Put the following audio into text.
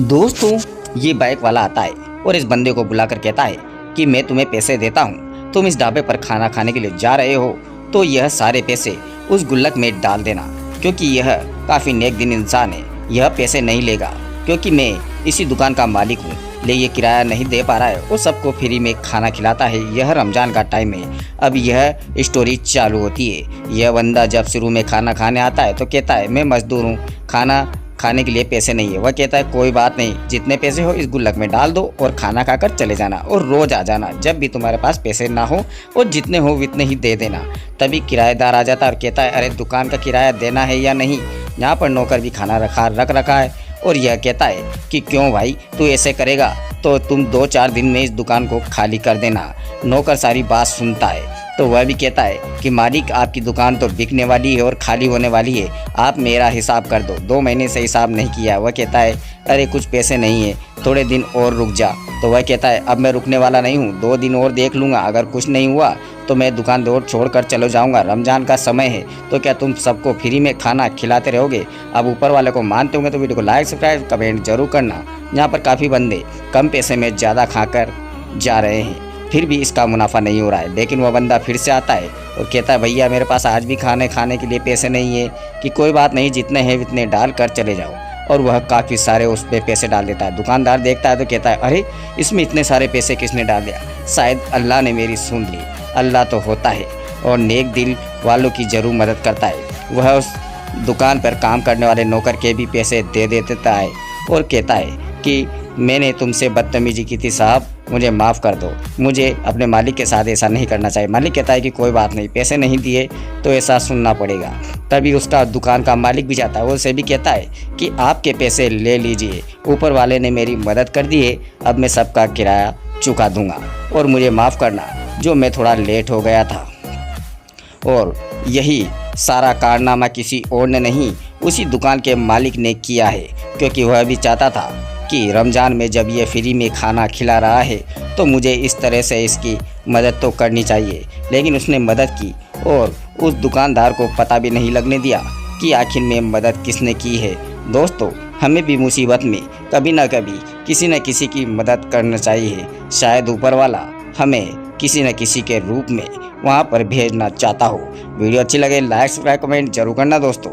दोस्तों, ये बाइक वाला आता है और इस बंदे को बुलाकर कहता है कि मैं तुम्हें पैसे देता हूँ, तुम इस ढाबे पर खाना खाने के लिए जा रहे हो तो यह सारे पैसे उस गुल्लक में डाल देना, क्योंकि यह काफ़ी नेक दिन इंसान है। यह पैसे नहीं लेगा क्योंकि मैं इसी दुकान का मालिक हूँ, ले ये किराया नहीं दे पा रहा है और सबको फ्री में खाना खिलाता है। यह रमज़ान का टाइम है। अब यह स्टोरी चालू होती है। यह बंदा जब शुरू में खाना खाने आता है तो कहता है मैं मजदूर हूँ, खाना खाने के लिए पैसे नहीं है। वह कहता है कोई बात नहीं, जितने पैसे हो इस गुल्लक में डाल दो और खाना खाकर चले जाना और रोज़ आ जाना, जब भी तुम्हारे पास पैसे ना हो और जितने हो उतने ही दे देना। तभी किराएदार आ जाता है और कहता है अरे दुकान का किराया देना है या नहीं, यहाँ पर नौकर भी खाना रख रखा है। और यह कहता है कि क्यों भाई, तू ऐसे करेगा तो तुम 2-4 दिन में इस दुकान को खाली कर देना। नौकर सारी बात सुनता है तो वह भी कहता है कि मालिक आपकी दुकान तो बिकने वाली है और खाली होने वाली है, आप मेरा हिसाब कर दो। 2 महीने से हिसाब नहीं किया। वह कहता है अरे कुछ पैसे नहीं है, थोड़े दिन और रुक जा। तो वह कहता है अब मैं रुकने वाला नहीं हूँ, 2 दिन और देख लूँगा, अगर कुछ नहीं हुआ तो मैं दुकान और छोड़कर चले जाऊँगा। रमज़ान का समय है तो क्या तुम सबको फ्री में खाना खिलाते रहोगे? अब ऊपर वाले को मानते होंगे तो वीडियो को लाइक सब्सक्राइब कमेंट जरूर करना। यहाँ पर काफ़ी बंदे कम पैसे में ज़्यादा खाकर जा रहे हैं, फिर भी इसका मुनाफा नहीं हो रहा है। लेकिन वह बंदा फिर से आता है और कहता है भैया मेरे पास आज भी खाने के लिए पैसे नहीं है। कि कोई बात नहीं, जितने हैं उतने डाल कर चले जाओ। और वह काफ़ी सारे उस पर पैसे डाल देता है। दुकानदार देखता है तो कहता है अरे इसमें इतने सारे पैसे किसने डाल दिया? शायद अल्लाह ने मेरी सुन ली। अल्लाह तो होता है और नेक दिल वालों की ज़रूर मदद करता है। वह उस दुकान पर काम करने वाले नौकर के भी पैसे दे देता है और कहता है कि मैंने तुमसे बदतमीजी की थी साहब, मुझे माफ़ कर दो, मुझे अपने मालिक के साथ ऐसा नहीं करना चाहिए। मालिक कहता है कि कोई बात नहीं, पैसे नहीं दिए तो ऐसा सुनना पड़ेगा। तभी उसका दुकान का मालिक भी जाता है, वो उसे भी कहता है कि आपके पैसे ले लीजिए, ऊपर वाले ने मेरी मदद कर दी है, अब मैं सबका किराया चुका दूंगा और मुझे माफ़ करना जो मैं थोड़ा लेट हो गया था। और यही सारा कारनामा किसी और ने नहीं, उसी दुकान के मालिक ने किया है, क्योंकि वह भी चाहता था कि रमज़ान में जब ये फ्री में खाना खिला रहा है तो मुझे इस तरह से इसकी मदद तो करनी चाहिए। लेकिन उसने मदद की और उस दुकानदार को पता भी नहीं लगने दिया कि आखिर में मदद किसने की है। दोस्तों, हमें भी मुसीबत में कभी ना कभी किसी न किसी की मदद करना चाहिए। शायद ऊपर वाला हमें किसी न किसी के रूप में वहाँ पर भेजना चाहता हो। वीडियो अच्छी लगे लाइक सब्सक्राइब कमेंट जरूर करना दोस्तों।